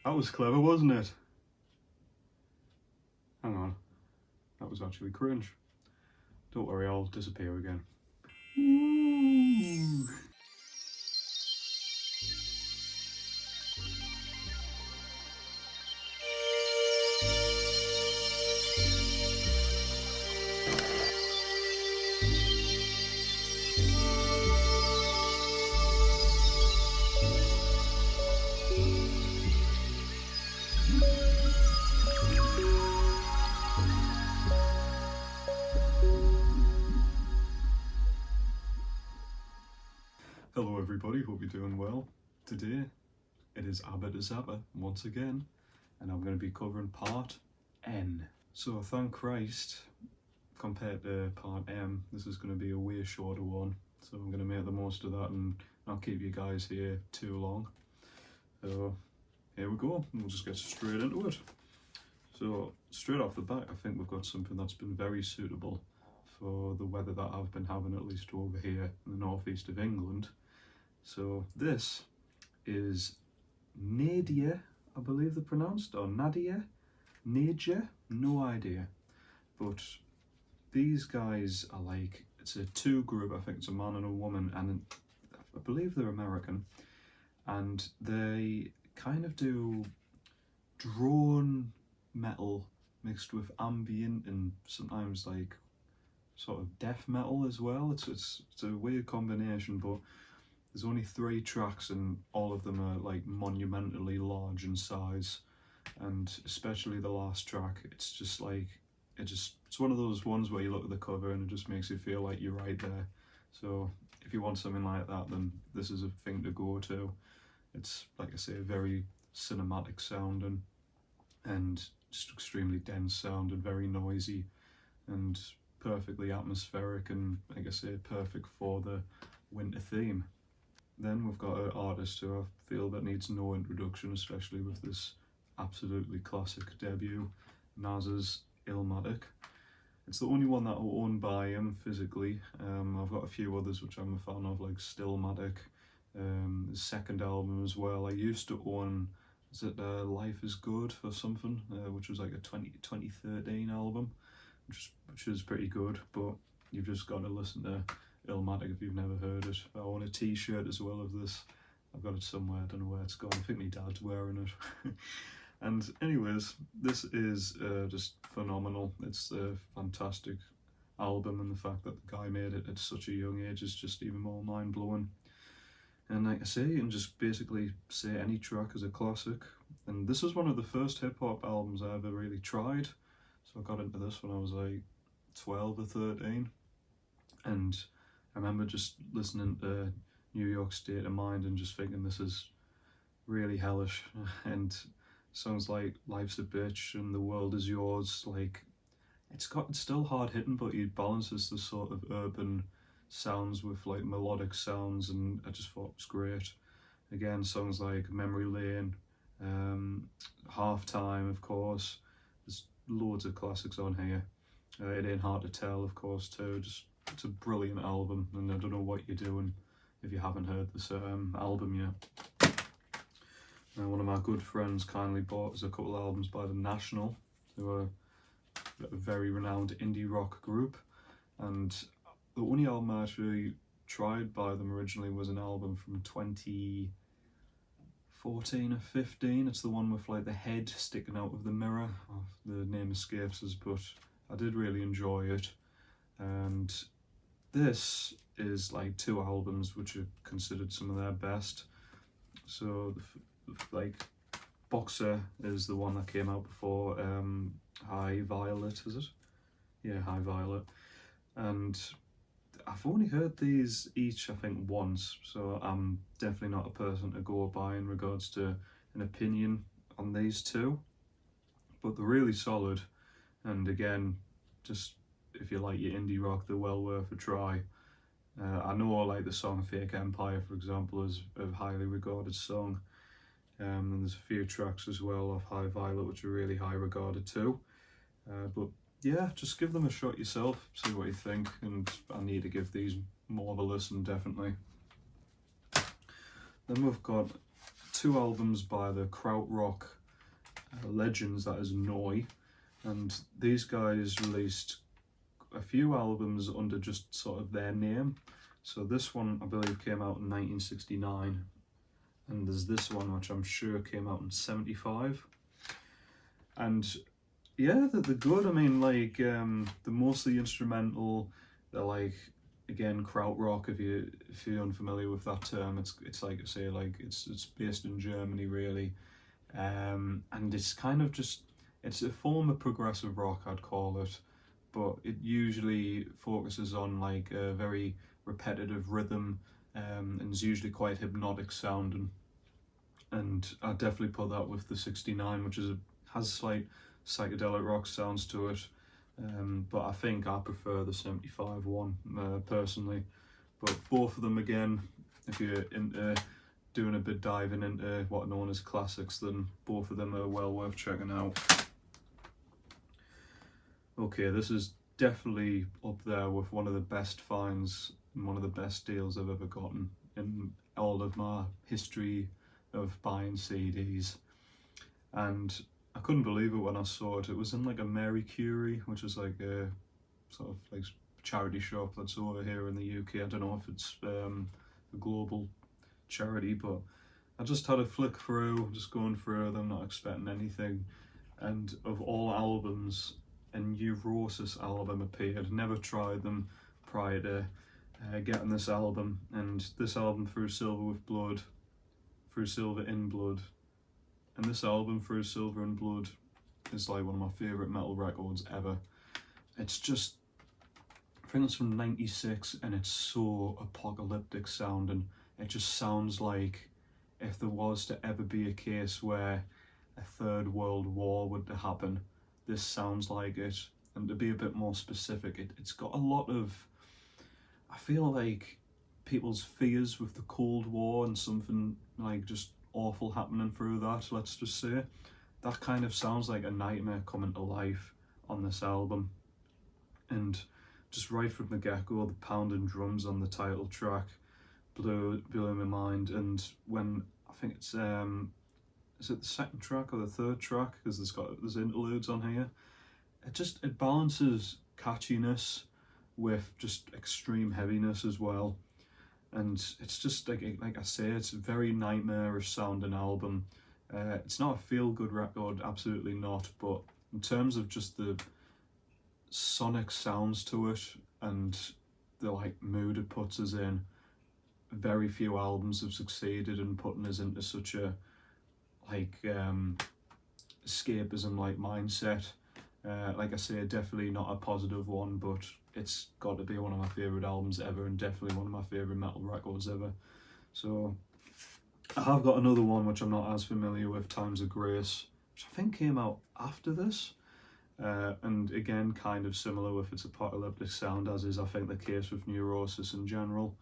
That was clever, wasn't it? Hang on. That was actually cringe. Don't worry, I'll disappear again. Ooh. Hello everybody, hope you're doing well. Today it is ABBA to ZAPPA once again, and I'm going to be covering part N. So thank Christ, compared to part M, this is going to be a way shorter one, so I'm going to make the most of that and not keep you guys here too long. So here we go, we'll just get straight into it. So straight off the bat, I think we've got something that's been very suitable for the weather that I've been having, at least over here in the northeast of England. So this is Nadia, I believe they're pronounced, or Nadia, no idea. But these guys are like, it's a two group, I think it's a man and a woman, and I believe they're American, and they kind of do drone metal mixed with ambient and sometimes like sort of death metal as well. It's a weird combination, but there's only 3 tracks and all of them are like monumentally large in size, and especially the last track, it's just like, it's one of those ones where you look at the cover and it just makes you feel like you're right there. So if you want something like that, then this is a thing to go to. It's, like I say, very cinematic sounding and just extremely dense sound and very noisy and perfectly atmospheric, and like I say, perfect for the winter theme. Then we've got an artist who I feel that needs no introduction, especially with this absolutely classic debut, Nas's Illmatic. It's the only one that I own by him physically. I've got a few others which I'm a fan of, like Stillmatic, his second album as well. I used to own, is it Life is Good or something, which was like a 2013 album, which is pretty good, but you've just got to listen to Illmatic if you've never heard it. I own a t-shirt as well of this. I've got it somewhere, I don't know where it's gone. I think my dad's wearing it. And anyways, this is just phenomenal. It's a fantastic album, and the fact that the guy made it at such a young age is just even more mind-blowing. And like I say, you can just basically say any track is a classic. And this is one of the first hip-hop albums I ever really tried. So I got into this when I was like 12 or 13. And I remember just listening to New York State of Mind and just thinking, this is really hellish. And songs like Life's a Bitch and The World Is Yours, like, it's still hard hitting, but he balances the sort of urban sounds with like melodic sounds, and I just thought it was great. Again, songs like Memory Lane, Halftime, of course. There's loads of classics on here. It Ain't Hard to Tell, of course, too. Just, it's a brilliant album, and I don't know what you're doing if you haven't heard this album yet. One of my good friends kindly bought us a couple of albums by The National, who are a very renowned indie rock group, and the only album I actually tried by them originally was an album from 2014 or 15. It's the one with like the head sticking out of the mirror. Oh, the name escapes us, but I did really enjoy it. And this is like 2 albums which are considered some of their best. So like Boxer is the one that came out before High Violet, is it? Yeah, High Violet. And I've only heard these each, I think, once, so I'm definitely not a person to go by in regards to an opinion on these 2, but they're really solid. And again, just if you like your indie rock, they're well worth a try. I know like the song Fake Empire, for example, is a highly regarded song, and there's a few tracks as well off High Violet which are really high regarded too. But yeah, just give them a shot yourself, see what you think, and I need to give these more of a listen, definitely. Then we've got 2 albums by the krautrock legends, that is Noi, and these guys released a few albums under just sort of their name. So this one I believe came out in 1969, and there's this one which I'm sure came out in 75. And yeah, they're good. I mean, like, they're mostly instrumental. They're like, again, krautrock. If you're unfamiliar with that term, it's like I say, like it's based in Germany really, and it's kind of just, it's a form of progressive rock, I'd call it, but it usually focuses on like a very repetitive rhythm, and is usually quite hypnotic sounding. And I definitely put that with the 69, which has slight psychedelic rock sounds to it, but I think I prefer the 75 one personally. But both of them, again, if you're into doing a bit diving into what are known as classics, then both of them are well worth checking out. Okay, this is definitely up there with one of the best finds and one of the best deals I've ever gotten in all of my history of buying CDs. And I couldn't believe it when I saw it. It was in like a Mary Curie, which is like a sort of like charity shop that's over here in the UK. I don't know if it's a global charity, but I just had a flick through, just going through them, not expecting anything. And of all albums, a Neurosis album appeared. Never tried them prior to getting this album. And this album, Through Silver in Blood, and this album, Through Silver in Blood, is like one of my favourite metal records ever. It's just, I think it's from '96, and it's so apocalyptic sounding. It just sounds like if there was to ever be a case where a third world war would to happen, this sounds like it. And to be a bit more specific, it's got a lot of, I feel like, people's fears with the Cold War and something like just awful happening through that, let's just say. That kind of sounds like a nightmare coming to life on this album. And just right from the get-go, the pounding drums on the title track blew my mind. And when, I think it's is it the second track or the third track, because there's interludes on here, it balances catchiness with just extreme heaviness as well. And it's just like I say, it's a very nightmarish sounding album. It's not a feel-good record, absolutely not, but in terms of just the sonic sounds to it and the like mood it puts us in, very few albums have succeeded in putting us into such a like escapism like mindset. Like I say, definitely not a positive one, but it's got to be one of my favourite albums ever, and definitely one of my favourite metal records ever. So I have got another one which I'm not as familiar with, Times of Grace, which I think came out after this, and again kind of similar with its apocalyptic sound, as is I think the case with Neurosis in general.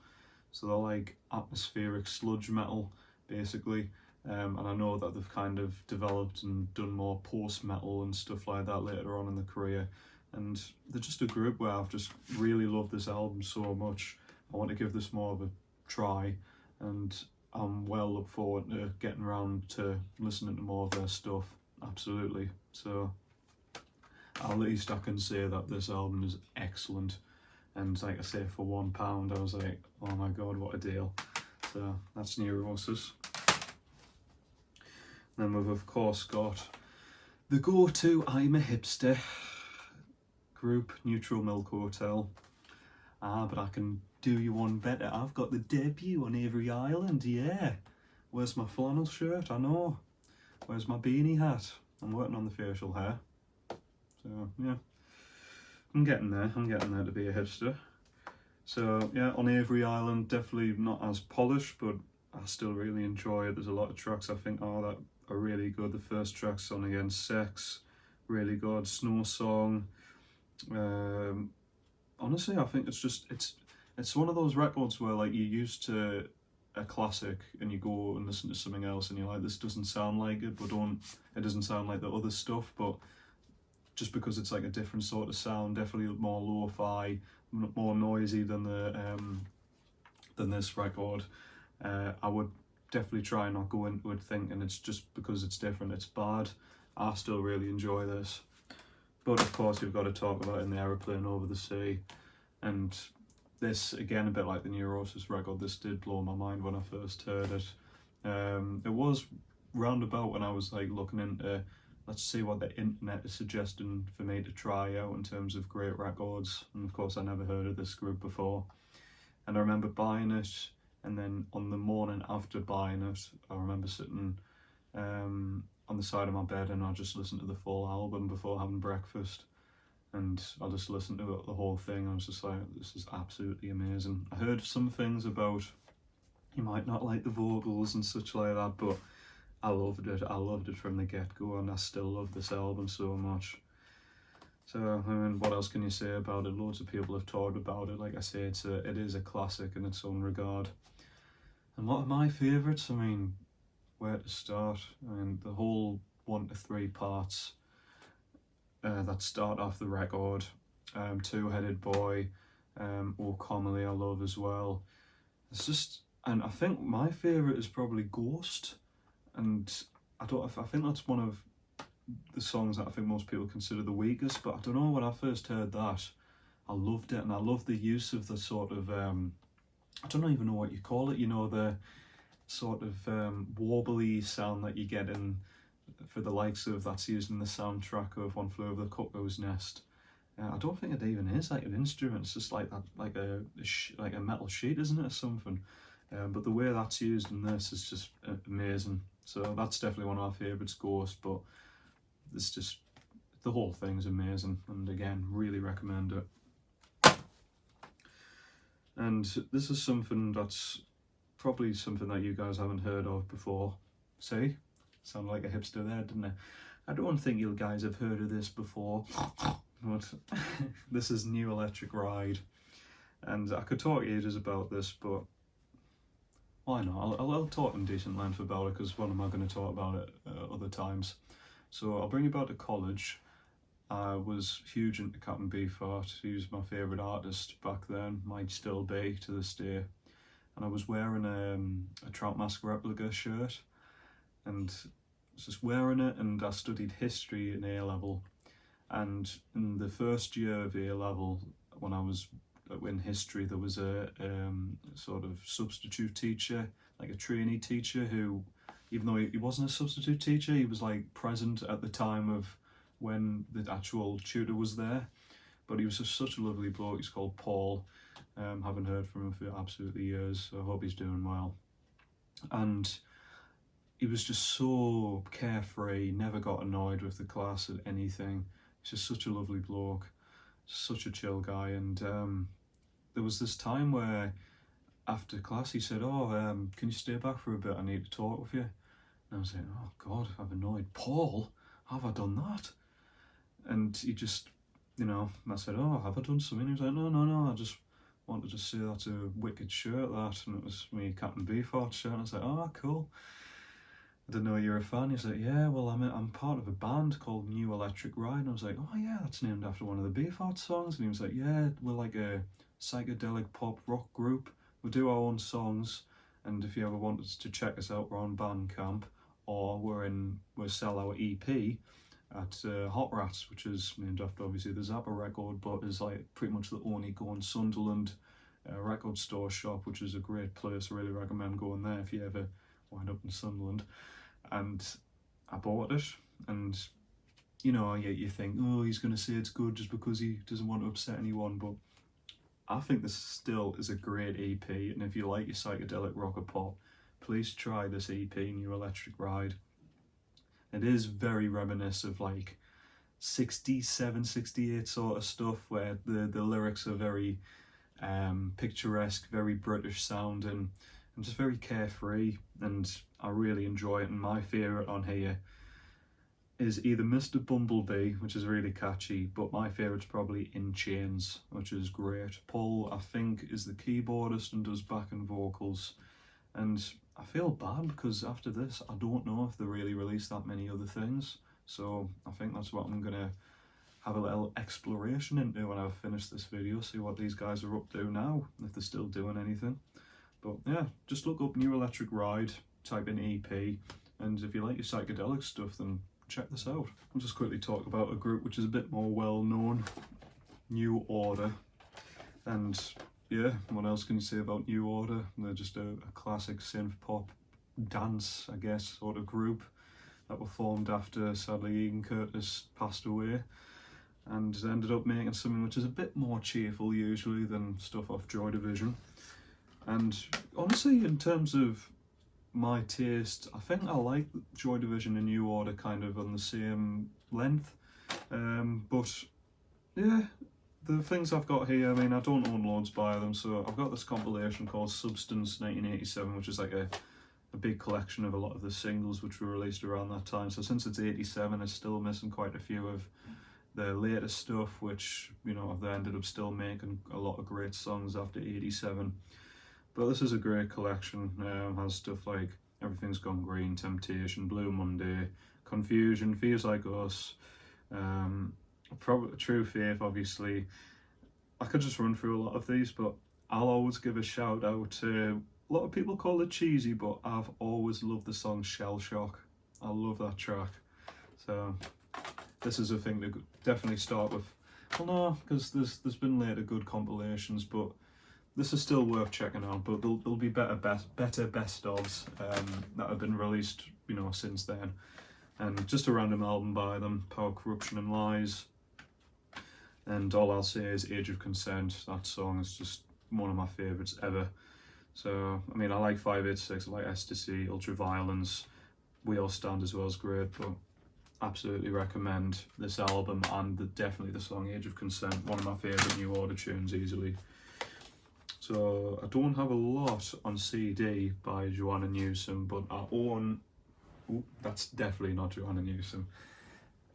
So they're like atmospheric sludge metal basically. And I know that they've kind of developed and done more post-metal and stuff like that later on in the career. And they're just a group where I've just really loved this album so much. I want to give this more of a try, and I'm well look forward to getting around to listening to more of their stuff. Absolutely. So at least I can say that this album is excellent. And like I say, for £1, I was like, oh my god, what a deal. So that's Neurosis. Then we've of course got the go-to I'm a Hipster group, Neutral Milk Hotel. But I can do you one better. I've got the debut on Avery Island, yeah. Where's my flannel shirt? I know. Where's my beanie hat? I'm working on the facial hair. So yeah, I'm getting there to be a hipster. So yeah, on Avery Island, definitely not as polished, but I still really enjoy it. There's a lot of tracks I think that are really good. The first track's On Against Sex, really good. Snow Song. Honestly, I think it's one of those records where like you're used to a classic and you go and listen to something else and you're like, this doesn't sound like it, but it doesn't sound like the other stuff, but just because it's like a different sort of sound, definitely more lo-fi, more noisy than this record. I would definitely try and not go into it thinking it's just because it's different, it's bad. I still really enjoy this. But of course you've got to talk about In the Aeroplane Over the Sea. And this, again, a bit like the Neurosis record, this did blow my mind when I first heard it. It was roundabout when I was like looking into, let's see what the internet is suggesting for me to try out in terms of great records. And of course I never heard of this group before. And I remember buying it, and then on the morning after buying it, I remember sitting on the side of my bed and I just listened to the full album before having breakfast. And I just listened to it, the whole thing. I was just like, this is absolutely amazing. I heard some things about you might not like the vocals and such like that, but I loved it. I loved it from the get-go, and I still love this album so much. So, I mean, what else can you say about it? Loads of people have talked about it. Like I say, it is a classic in its own regard. And what are my favourites? I mean, where to start? I mean, the whole 1 to 3 parts that start off the record. Two-Headed Boy, O Commonly I love as well. It's just, and I think my favourite is probably Ghost. And I think that's one of the songs that I think most people consider the weakest, but I don't know, when I first heard that, I loved it, and I loved the use of the sort of, I don't even know what you call it, you know, the sort of warbly sound that you get in, for the likes of, that's used in the soundtrack of One Flew Over the Cuckoo's Nest. I don't think it even is like an instrument, it's just like that, like a metal sheet, isn't it, or something? But the way that's used in this is just amazing. So that's definitely one of my favourites, Ghost, but it's just, the whole thing's amazing, and again, really recommend it. And this is something that's probably something that you guys haven't heard of before. See? Sounded like a hipster there, didn't I? I don't think you guys have heard of this before, but this is New Electric Ride. And I could talk ages about this, but why not? I'll talk in decent length about it, because when am I going to talk about it other times? So I'll bring you back to college. I was huge into Captain Beefheart. He was my favourite artist back then, might still be to this day. And I was wearing a Trout Mask replica shirt, and I was just wearing it, and I studied history in A-level. And in the first year of A-level, when I was in history, there was a sort of substitute teacher, like a trainee teacher, who, even though he wasn't a substitute teacher, he was like present at the time of when the actual tutor was there. But he was just such a lovely bloke. He's called Paul. Haven't heard from him for absolutely years, so I hope he's doing well. And he was just so carefree, never got annoyed with the class at anything. He's just such a lovely bloke, such a chill guy. And there was this time where after class he said, oh, can you stay back for a bit? I need to talk with you. And I was like, oh God, I've annoyed Paul. Have I done that? And he just, you know, and I said, oh, have I done something? He was like, no, I just wanted to say that's a wicked shirt, that. And it was me, Captain Beefheart shirt. And I was like, oh, cool. I didn't know you were a fan. He was like, yeah, well, I'm part of a band called New Electric Ride. And I was like, oh yeah, that's named after one of the Beefheart songs. And he was like, yeah, we're like a psychedelic pop rock group. We do our own songs, and if you ever wanted to check us out, we're on Bandcamp, or we sell our EP at Hot Rats, which is named after obviously the ZAPPA record, but is like pretty much the only going Sunderland record store shop, which is a great place. I really recommend going there if you ever wind up in Sunderland. And I bought it, and you know, you think, oh, he's going to say it's good just because he doesn't want to upset anyone, but I think this still is a great EP, and if you like your psychedelic rock or pop, please try this EP, New Electric Ride. It is very reminiscent of like 67, 68 sort of stuff, where the lyrics are very picturesque, very British sounding, and just very carefree, and I really enjoy it. And my favourite on here is either Mr. Bumblebee, which is really catchy, but my favourite's probably In Chains, which is great. Paul, I think, is the keyboardist and does backing vocals, and I feel bad because after this I don't know if they really released that many other things, so I think that's what I'm gonna have a little exploration into when I've finished this video, see what these guys are up to now, if they're still doing anything. But yeah, just look up New Electric Ride, type in EP, and if you like your psychedelic stuff, then check this out. I'll just quickly talk about a group which is a bit more well known, New Order. And yeah, what else can you say about New Order? They're just a classic synth pop dance, I guess, sort of group that were formed after, sadly, Ian Curtis passed away, and ended up making something which is a bit more cheerful usually than stuff off Joy Division. And honestly, in terms of my taste, I think I like Joy Division and New Order kind of on the same length. But yeah, the things I've got here, I mean, I don't own loads by them, so I've got this compilation called Substance 1987, which is like a big collection of a lot of the singles which were released around that time. So since it's 87, it's still missing quite a few of the later stuff, which, you know, they ended up still making a lot of great songs after 87. But this is a great collection. Has stuff like Everything's Gone Green, Temptation, Blue Monday, Confusion, Feels Like Us, True Faith, obviously. I could just run through a lot of these, but I'll always give a shout out to, a lot of people call it cheesy, but I've always loved the song Shell Shock. I love that track. So this is a thing to definitely start with. Well, no, because there's been later good compilations, but this is still worth checking out. But there'll be better best ofs that have been released, you know, since then. And just a random album by them, Power, Corruption and Lies. And all I'll say is Age of Consent. That song is just one of my favourites ever. So, I mean, I like 586, I like Ecstasy, Ultraviolence, We All Stand as well is great, but absolutely recommend this album and definitely the song Age of Consent, one of my favourite New Order tunes easily. So, I don't have a lot on CD by Joanna Newsom, but I own, that's definitely not Joanna Newsom,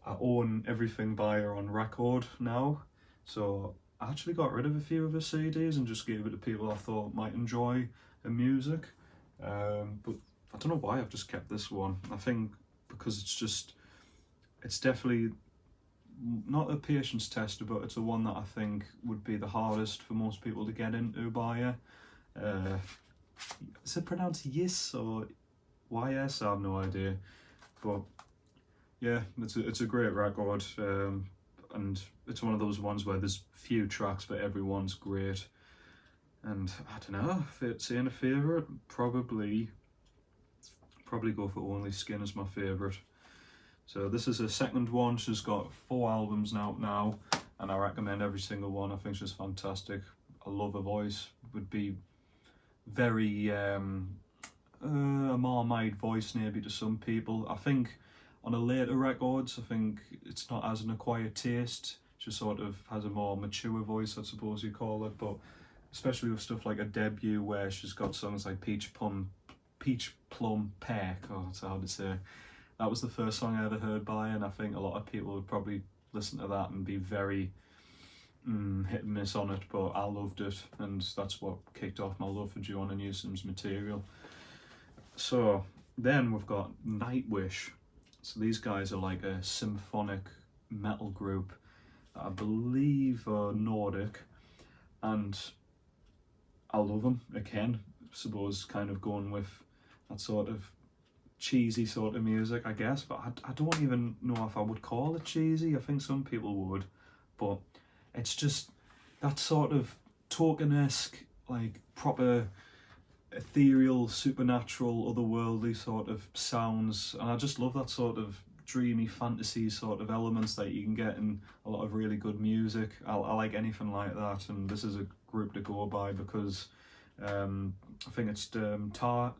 I own everything by her on record now, so I actually got rid of a few of her CDs and just gave it to people I thought might enjoy her music. But I don't know why I've just kept this one. I think because it's definitely not a patience tester, but it's the one that I think would be the hardest for most people to get into by her. Is it pronounced Yes or YS? I have no idea. But yeah, it's a great record. And it's one of those ones where there's few tracks, but everyone's great. And I don't know, if it's saying a favourite, probably go for Only Skin as my favourite. So this is her second one. She's got 4 albums out now, and I recommend every single one. I think she's fantastic. I love her voice. Would be very a Marmite voice maybe to some people. I think on her later records, I think it's not as an acquired taste. She sort of has a more mature voice, I suppose you call it. But especially with stuff like a debut where she's got songs like Peach Plum Peck, oh, that's hard to say. That was the first song I ever heard by her, and I think a lot of people would probably listen to that and be very hit and miss on it, but I loved it, and that's what kicked off my love for Joanna Newsom's material. So then we've got Nightwish. So these guys are like a symphonic metal group that I believe are Nordic, and I love them. Again, I suppose kind of going with that sort of cheesy sort of music, I guess, but I don't even know if I would call it cheesy. I think some people would, but it's just that sort of Tolkien-esque, like proper ethereal, supernatural, otherworldly sort of sounds, and I just love that sort of dreamy fantasy sort of elements that you can get in a lot of really good music. I like anything like that, and this is a group to go by because I think it's Tara,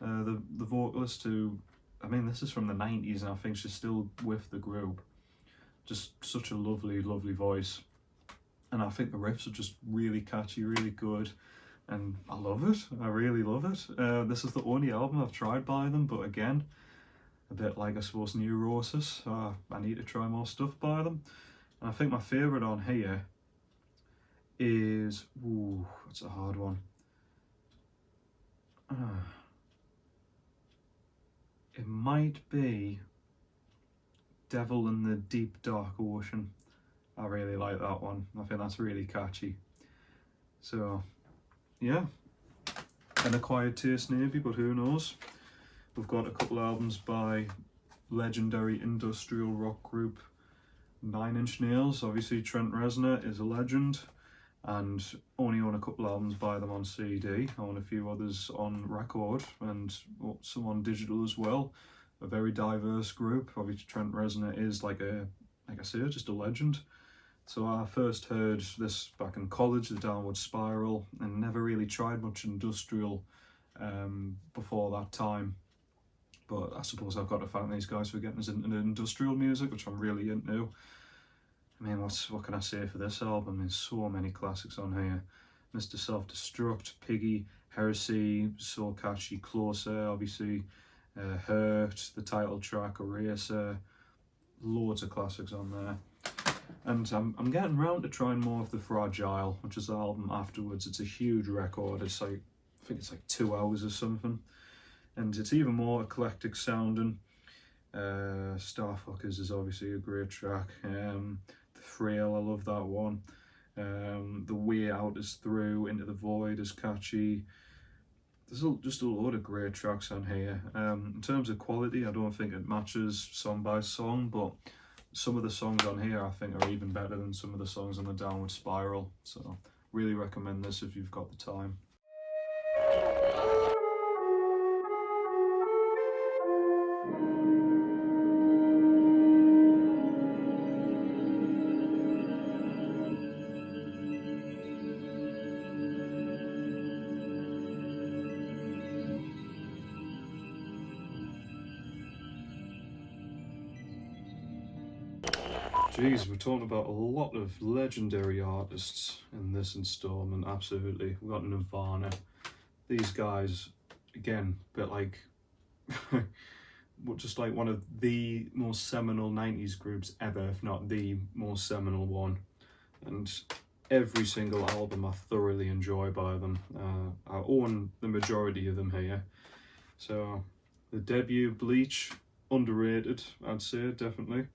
the vocalist, who, I mean, this is from the 90s and I think she's still with the group. Just such a lovely voice, and I think the riffs are just really catchy, really good. And I love it. I really love it. This is the only album I've tried by them, but again, a bit like, I suppose, Neurosis. I need to try more stuff by them. And I think my favourite on here is... Ooh, it's a hard one. It might be Devil in the Deep Dark Ocean. I really like that one. I think that's really catchy. So... yeah, an acquired taste maybe, but who knows. We've got a couple albums by legendary industrial rock group Nine Inch Nails. Obviously Trent Reznor is a legend, and only own a couple albums by them on CD. I own a few others on record and some on digital as well. A very diverse group. Obviously Trent Reznor is like I say, just a legend. So I first heard this back in college, The Downward Spiral, and never really tried much industrial before that time. But I suppose I've got to thank these guys for getting us into industrial music, which I'm really into. I mean, what can I say for this album? There's so many classics on here. Mr. Self-Destruct, Piggy, Heresy, so catchy, Closer, obviously, Hurt, the title track, Eraser, loads of classics on there. And I'm getting round to trying more of the Fragile, which is the album afterwards. It's a huge record. It's like, I think it's like 2 hours or something. And it's even more eclectic sounding. Starfuckers is obviously a great track. The Frail, I love that one. The Way Out is Through, Into the Void is catchy. There's just a load of great tracks on here. In terms of quality, I don't think it matches song by song, but some of the songs on here I think are even better than some of the songs on the Downward Spiral. So really recommend this if you've got the time. Jeez, we're talking about a lot of legendary artists in this installment, absolutely. We've got Nirvana. These guys, again, a bit like, just like one of the most seminal 90s groups ever, if not the most seminal one. And every single album I thoroughly enjoy by them. I own the majority of them here. So, the debut, Bleach, underrated, I'd say, definitely.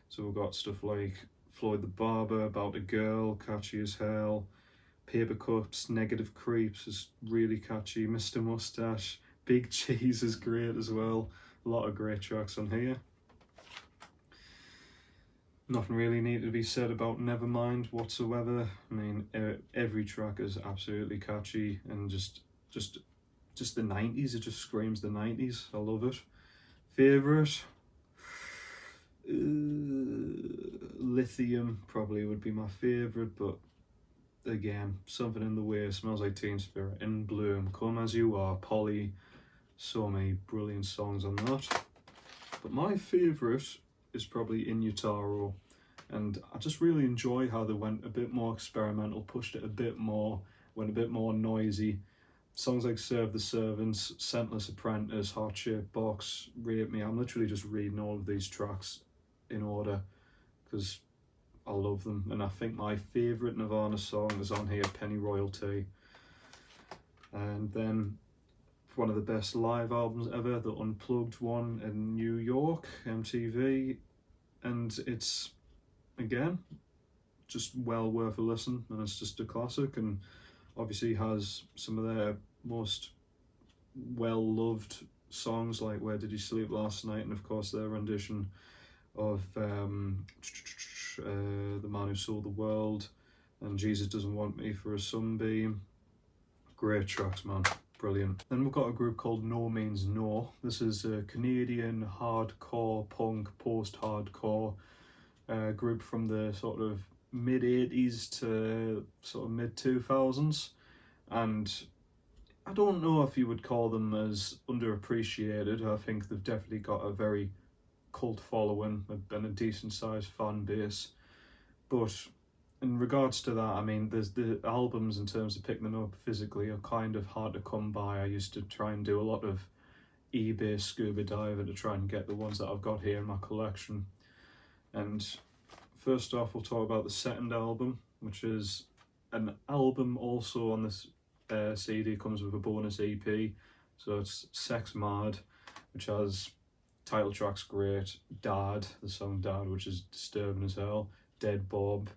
So we've got stuff like Floyd the Barber, About a Girl, catchy as hell. Paper Cups, Negative Creeps is really catchy. Mr. Mustache, Big Cheese is great as well. A lot of great tracks on here. Nothing really need to be said about Nevermind whatsoever. I mean, every track is absolutely catchy, and just the 90s, it just screams the 90s. I love it. Favourite? Lithium probably would be my favourite, but again, Something in the Way, Smells Like Teen Spirit, In Bloom, Come As You Are, Polly, so many brilliant songs on that. But my favourite is probably In Utero, and I just really enjoy how they went a bit more experimental, pushed it a bit more, went a bit more noisy. Songs like Serve the Servants, Scentless Apprentice, Heart Shaped Box, Rape Me. I'm literally just reading all of these tracks in order because I love them, and I think my favourite Nirvana song is on here, Penny Royalty. And then one of the best live albums ever, the Unplugged one in New York, MTV, and it's, again, just well worth a listen, and it's just a classic, and obviously has some of their most well-loved songs like Where Did You Sleep Last Night, and of course their rendition of The Man Who Sold the World and Jesus Doesn't Want Me for a Sunbeam. Great tracks, man. Brilliant. Then we've got a group called No Means No. This is a Canadian hardcore, punk, post-hardcore group from the sort of mid-80s to sort of mid-2000s. And I don't know if you would call them as underappreciated. I think they've definitely got a very cult following and a decent sized fan base, but in regards to that, I mean, there's the albums in terms of picking them up physically are kind of hard to come by. I used to try and do a lot of eBay scuba diver to try and get the ones that I've got here in my collection. And first off, we'll talk about the second album, which is an album also on this CD. Comes with a bonus EP, so it's Sex Mad, which has title track's great, Dad, the song Dad, which is disturbing as hell, Dead Bob,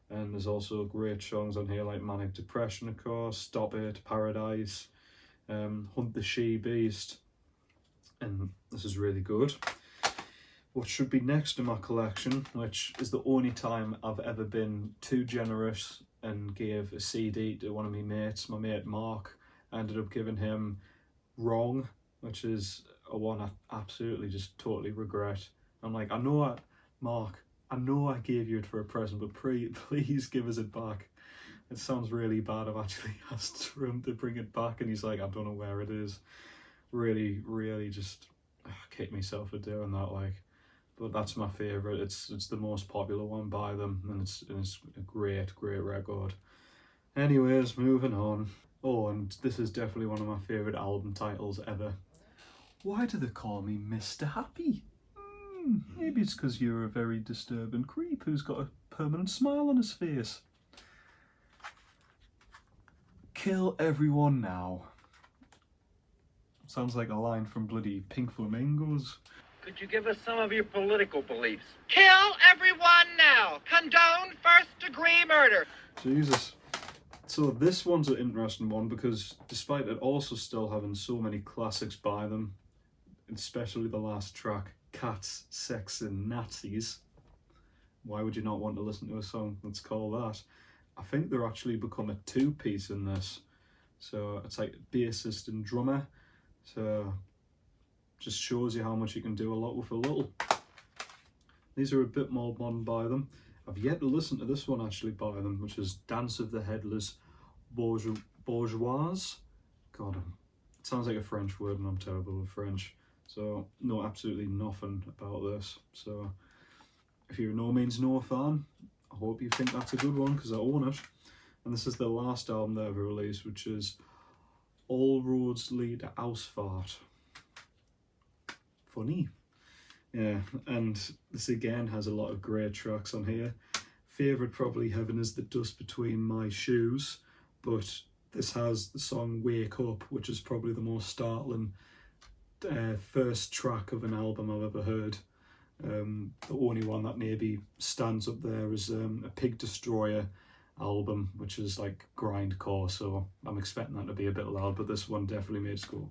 and there's also great songs on here like Manic Depression, of course, Stop It, Paradise, Hunt the She Beast. and this is really good. What should be next in my collection, which is the only time I've ever been too generous and gave a CD to one of my mates, my mate Mark. I ended up giving him Wrong, which is a one I absolutely just totally regret. I'm like, Mark, I know I gave you it for a present, but please give us it back. It sounds really bad. I've actually asked for him to bring it back, and he's like, I don't know where it is. Really, really just kick myself for doing that, like. But that's my favourite. It's the most popular one by them, and it's a great record. Anyways, moving on. Oh, and this is definitely one of my favourite album titles ever. Why do they call me Mr. Happy? Maybe it's because you're a very disturbing creep who's got a permanent smile on his face. Kill everyone now. Sounds like a line from bloody Pink Flamingos. Could you give us some of your political beliefs? Kill everyone now. Condone first-degree murder. Jesus. So this one's an interesting one because despite it also still having so many classics by them, especially the last track, Cats, Sex and Nazis, why would you not want to listen to a song that's called that? I think they're actually become a two-piece in this. So it's like bassist and drummer. So just shows you how much you can do a lot with a little. These are a bit more modern by them. I've yet to listen to this one actually by them, which is Dance of the Headless Bourgeois. God, it sounds like a French word and I'm terrible with French. So know absolutely nothing about this. So if you're no means no fan, I hope you think that's a good one because I own it. And this is the last album they ever released, which is All Roads Lead to Ausfahrt. Funny. Yeah, and this again has a lot of great tracks on here. Favourite probably Heaven is the Dust Between My Shoes, but this has the song Wake Up, which is probably the most startling first track of an album I've ever heard. The only one that maybe stands up there is a Pig Destroyer album, which is like grindcore, so I'm expecting that to be a bit loud, but this one definitely made us go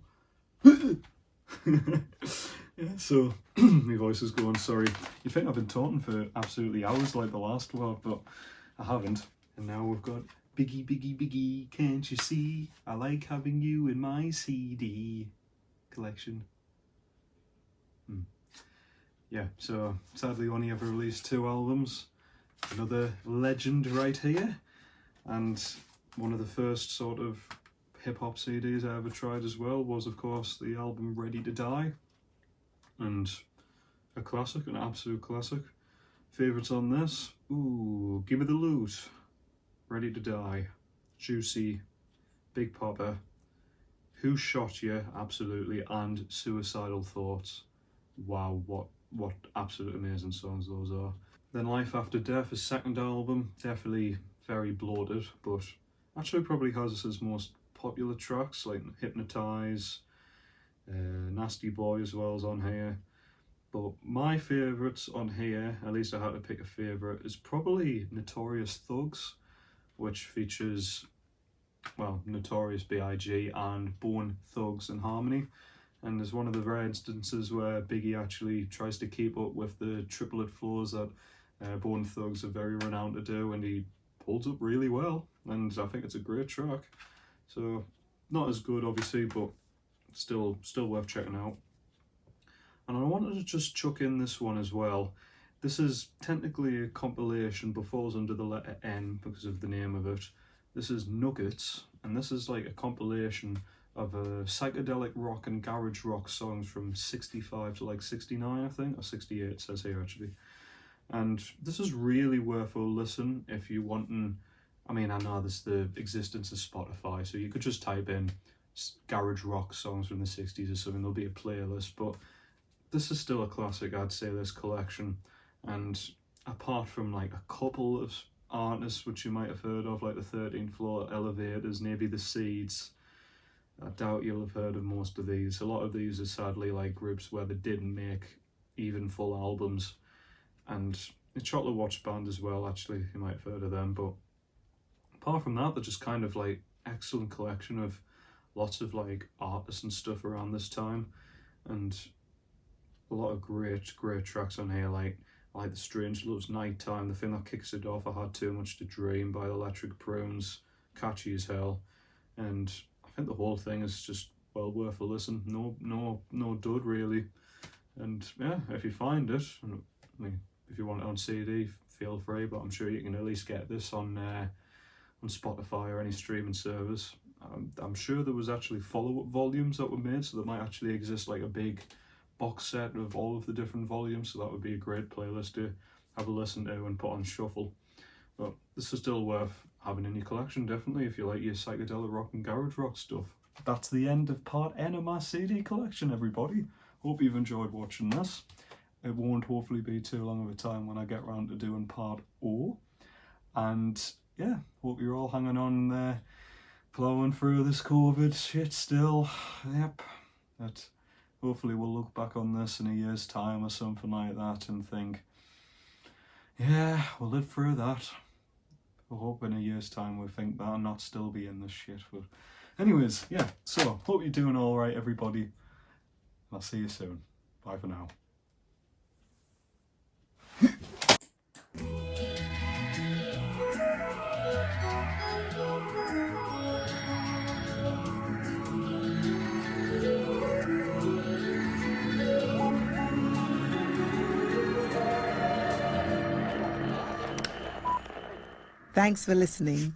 yeah, so my voice is going, sorry. You'd think I've been talking for absolutely hours like the last one, but I haven't. And now we've got Biggie, Biggie, Biggie, can't you see? I like having you in my CD collection. Yeah, so sadly only ever released 2 albums. Another legend right here. And one of the first sort of hip-hop CDs I ever tried as well was, of course, the album Ready to Die. And a classic, an absolute classic. Favourites on this? Ooh, Give Me the Loot, Ready to Die, Juicy, Big Poppa, Who Shot You, absolutely, and Suicidal Thoughts. Wow, what absolute amazing songs those are. Then Life After Death, his second album, definitely very bloated, but actually probably has his most popular tracks like Hypnotize, Nasty Boy as well is on here. But my favourites on here, at least I had to pick a favourite, is probably Notorious Thugs, which features, well, Notorious B.I.G. and Bone Thugs and Harmony. And there's one of the rare instances where Biggie actually tries to keep up with the triplet flows that Bone Thugs are very renowned to do, and he holds up really well, and I think it's a great track. So not as good obviously, but still worth checking out. And I wanted to just chuck in this one as well. This is technically a compilation but falls under the letter N because of the name of it. This is Nuggets, and this is like a compilation of psychedelic rock and garage rock songs from 65 to like 69 I think, or 68 it says here actually. And this is really worth a listen if you wanting. I mean, I know there's the existence of Spotify, so you could just type in garage rock songs from the 60s or something, there'll be a playlist, but this is still a classic, I'd say, this collection. And apart from like a couple of artists which you might have heard of, like the 13th Floor Elevators, maybe the Seeds, I doubt you'll have heard of most of these. A lot of these are sadly like groups where they didn't make even full albums. And the Chocolate Watch Band as well, actually, you might have heard of them, but apart from that, they're just kind of like excellent collection of lots of like artists and stuff around this time. and a lot of great tracks on here, like The Strange Love's Nighttime, the thing that kicks it off, I Had Too Much to Dream by the Electric Prunes, catchy as hell, and I think the whole thing is just well worth a listen. No dud really, and yeah, if you find it, I mean, if you want it on CD, feel free, but I'm sure you can at least get this on Spotify or any streaming service. I'm sure there was actually follow-up volumes that were made, so there might actually exist like a big box set of all of the different volumes, so that would be a great playlist to have a listen to and put on shuffle. But this is still worth having in your collection, definitely, if you like your psychedelic rock and garage rock stuff. That's the end of part N of my CD collection, everybody. Hope you've enjoyed watching this. It won't hopefully be too long of a time when I get round to doing part O. And yeah, hope you're all hanging on there, plowing through this COVID shit still. Yep. But hopefully we'll look back on this in a year's time or something like that and think, yeah, we'll live through that. I hope in a year's time we think that and not still be in this shit. But anyways, yeah, so hope you're doing all right, everybody. I'll see you soon. Bye for now. Thanks for listening.